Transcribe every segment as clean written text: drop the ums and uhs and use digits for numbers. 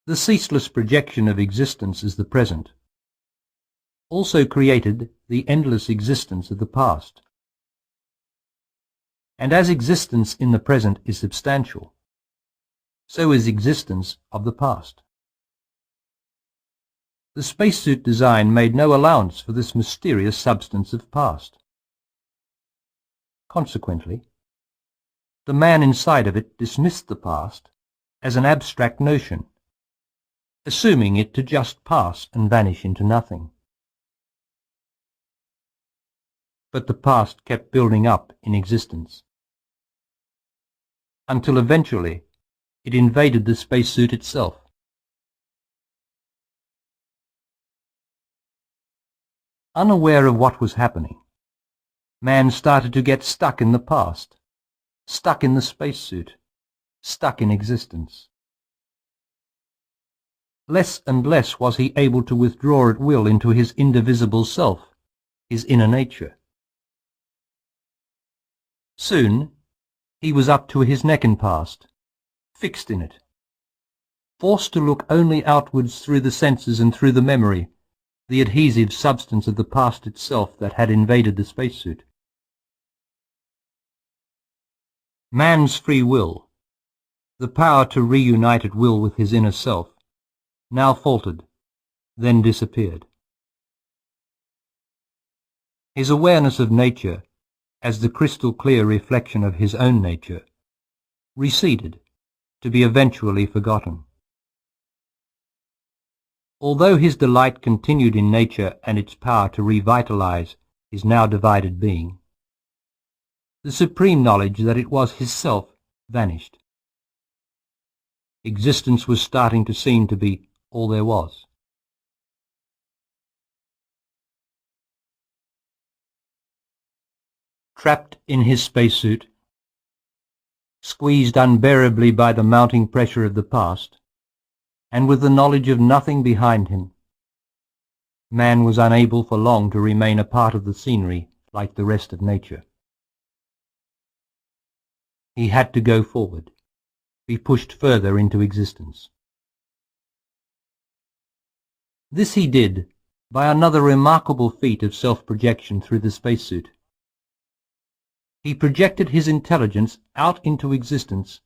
The ceaseless projection of existence as the present also created the endless existence of the past. And as existence in the present is substantial, so is existence of the past. The spacesuit design made no allowance for this mysterious substance of past. Consequently, the man inside of it dismissed the past as an abstract notion, assuming it to just pass and vanish into nothing. But the past kept building up in existence, until eventually it invaded the spacesuit itself. Unaware of what was happening, man started to get stuck in the past, stuck in the spacesuit, stuck in existence. Less and less was he able to withdraw at will into his indivisible self, his inner nature. Soon he was up to his neck in past, fixed in it, forced to look only outwards through the senses and through the memory, the adhesive substance of the past itself that had invaded the spacesuit. Man's free will, the power to reunite at will with his inner self, now faltered, then disappeared. His awareness of nature, as the crystal clear reflection of his own nature, receded to be eventually forgotten. Although his delight continued in nature and its power to revitalize his now divided being, the supreme knowledge that it was his self vanished. Existence was starting to seem to be all there was. Trapped in his spacesuit, squeezed unbearably by the mounting pressure of the past, and with the knowledge of nothing behind him, man was unable for long to remain a part of the scenery like the rest of nature. He had to go forward, be pushed further into existence. This he did by another remarkable feat of self-projection through the spacesuit. He projected his intelligence out into existence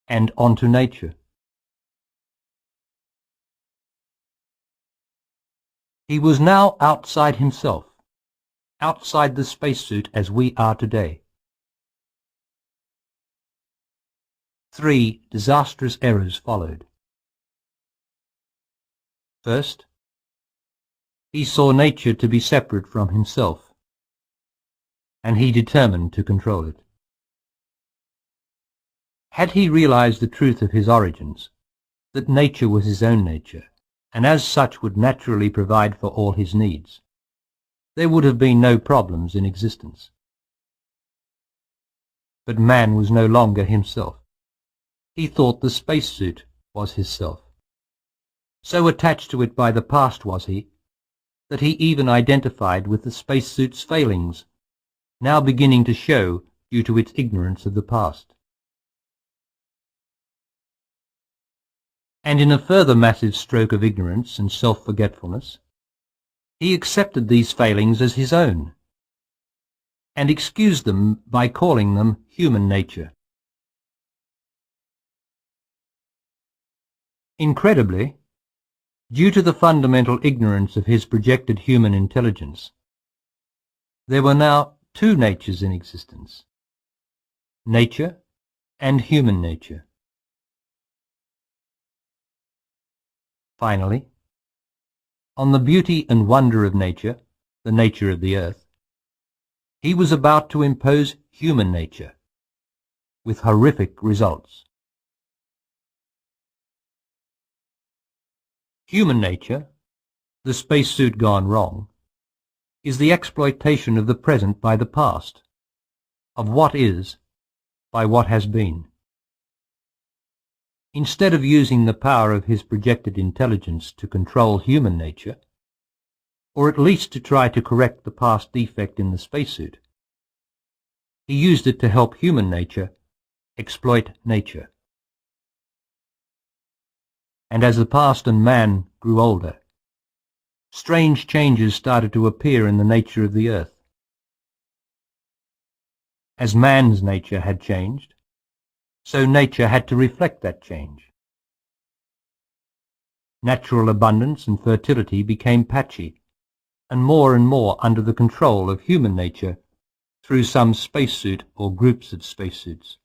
and onto nature. He was now outside himself, outside the spacesuit as we are today. 3 disastrous errors followed. First, he saw nature to be separate from himself, and he determined to control it. Had he realized the truth of his origins, that nature was his own nature, and as such would naturally provide for all his needs, there would have been no problems in existence. But man was no longer himself. He thought the spacesuit was his self. So attached to it by the past was he, that he even identified with the spacesuit's failings, now beginning to show due to its ignorance of the past. And in a further massive stroke of ignorance and self-forgetfulness, he accepted these failings as his own, and excused them by calling them human nature. Incredibly, due to the fundamental ignorance of his projected human intelligence, there were now 2 natures in existence, nature and human nature. Finally, on the beauty and wonder of nature, the nature of the earth, he was about to impose human nature, with horrific results. Human nature, the spacesuit gone wrong, is the exploitation of the present by the past, of what is by what has been. Instead of using the power of his projected intelligence to control human nature, or at least to try to correct the past defect in the spacesuit, he used it to help human nature exploit nature. And as the past and man grew older, strange changes started to appear in the nature of the earth. As man's nature had changed, so nature had to reflect that change. Natural abundance and fertility became patchy, and more under the control of human nature through some spacesuit or groups of spacesuits.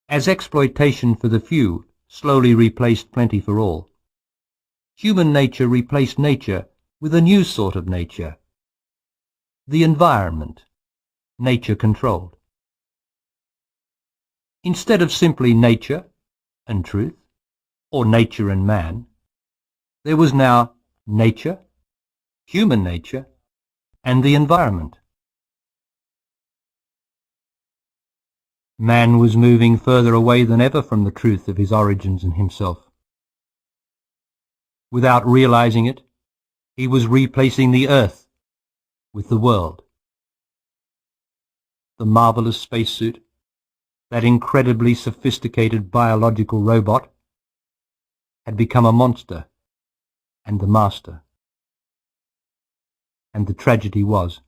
As exploitation for the few slowly replaced plenty for all, human nature replaced nature with a new sort of nature, the environment, nature controlled. Instead of simply nature and truth, or nature and man, there was now nature, human nature, and the environment. Man was moving further away than ever from the truth of his origins and himself. Without realizing it, he was replacing the earth with the world. The marvelous spacesuit, that incredibly sophisticated biological robot, had become a monster and the master. And the tragedy was,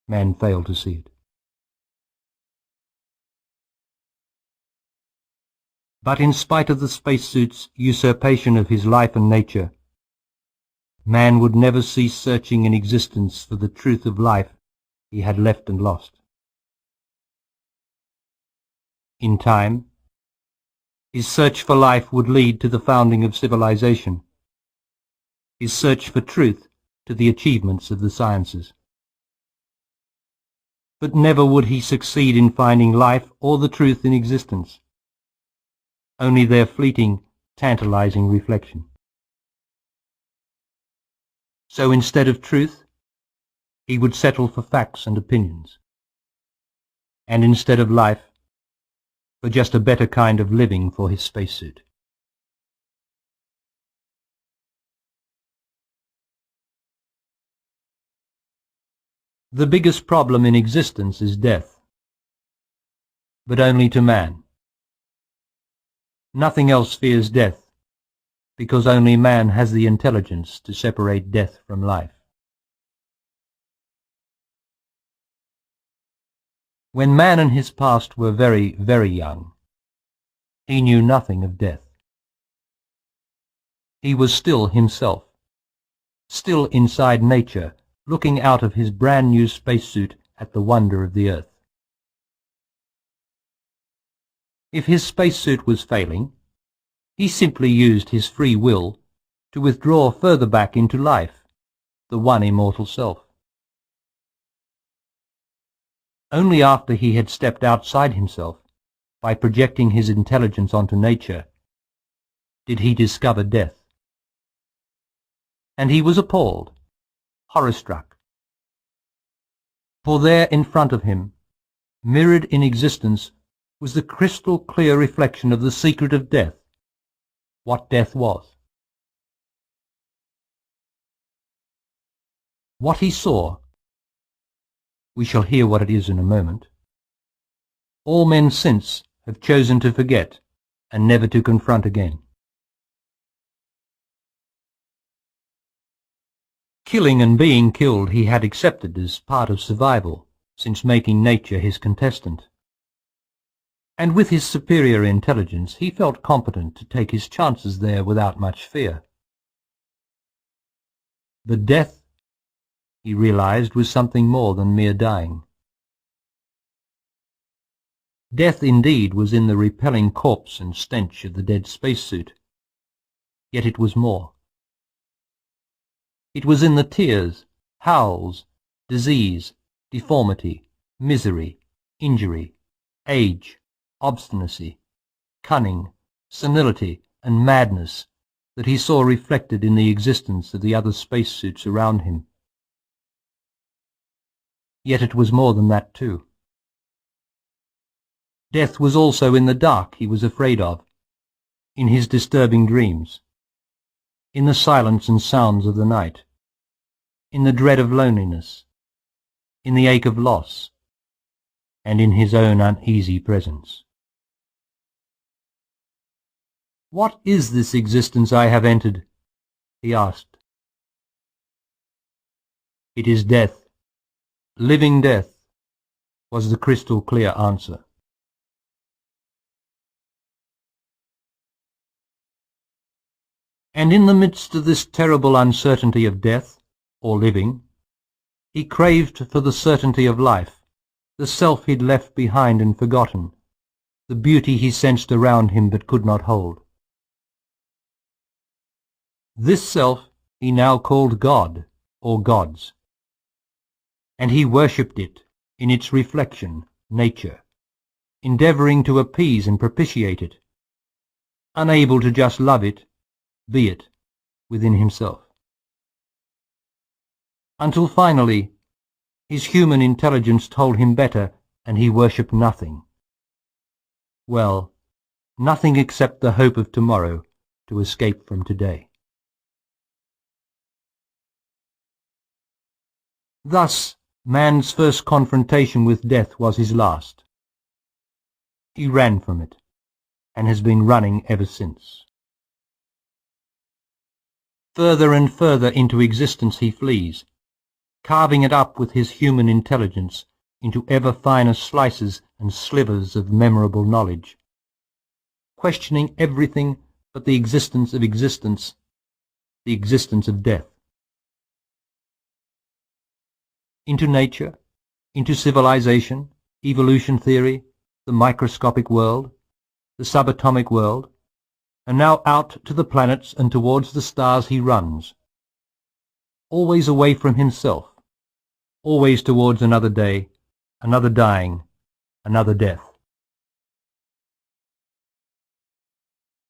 man failed to see it. But in spite of the spacesuit's usurpation of his life and nature, man would never cease searching in existence for the truth of life he had left and lost. In time, his search for life would lead to the founding of civilization, his search for truth to the achievements of the sciences. But never would he succeed in finding life or the truth in existence, only their fleeting, tantalizing reflection. So instead of truth, he would settle for facts and opinions, and instead of life, for just a better kind of living for his spacesuit. The biggest problem in existence is death, but only to man. Nothing else fears death, because only man has the intelligence to separate death from life. When man and his past were very, very young, he knew nothing of death. He was still himself, still inside nature, looking out of his brand new spacesuit at the wonder of the earth. If his spacesuit was failing, he simply used his free will to withdraw further back into life, the one immortal self. Only after he had stepped outside himself, by projecting his intelligence onto nature, did he discover death. And he was appalled, horror-struck. For there in front of him, mirrored in existence, was the crystal clear reflection of the secret of death, what death was. What he saw, we shall hear what it is in a moment, all men since have chosen to forget and never to confront again. Killing and being killed he had accepted as part of survival, since making nature his contestant. And with his superior intelligence he felt competent to take his chances there without much fear. But death, he realized, was something more than mere dying. Death indeed was in the repelling corpse and stench of the dead spacesuit, yet it was more. It was in the tears, howls, disease, deformity, misery, injury, age, obstinacy, cunning, senility, and madness that he saw reflected in the existence of the other spacesuits around him. Yet it was more than that too. Death was also in the dark he was afraid of, in his disturbing dreams, in the silence and sounds of the night, in the dread of loneliness, in the ache of loss, and in his own uneasy presence. "What is this existence I have entered?" he asked. "It is death, living death," was the crystal clear answer. And in the midst of this terrible uncertainty of death, or living, he craved for the certainty of life, the self he'd left behind and forgotten, the beauty he sensed around him but could not hold. This self he now called God, or gods, and he worshipped it in its reflection, nature, endeavouring to appease and propitiate it, unable to just love it, be it, within himself. Until finally, his human intelligence told him better, and he worshipped nothing. Well, nothing except the hope of tomorrow to escape from today. Thus, man's first confrontation with death was his last. He ran from it, and has been running ever since. Further and further into existence he flees, carving it up with his human intelligence into ever finer slices and slivers of memorable knowledge, questioning everything but the existence, the existence of death. Into nature, into civilization, evolution theory, the microscopic world, the subatomic world, and now out to the planets and towards the stars he runs, always away from himself, always towards another day, another dying, another death.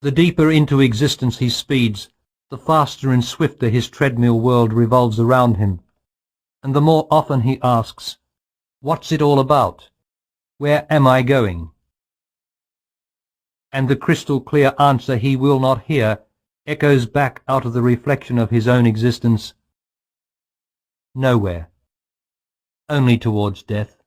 The deeper into existence he speeds, the faster and swifter his treadmill world revolves around him, and the more often he asks, "What's it all about? Where am I going?" And the crystal clear answer he will not hear echoes back out of the reflection of his own existence, "Nowhere, only towards death."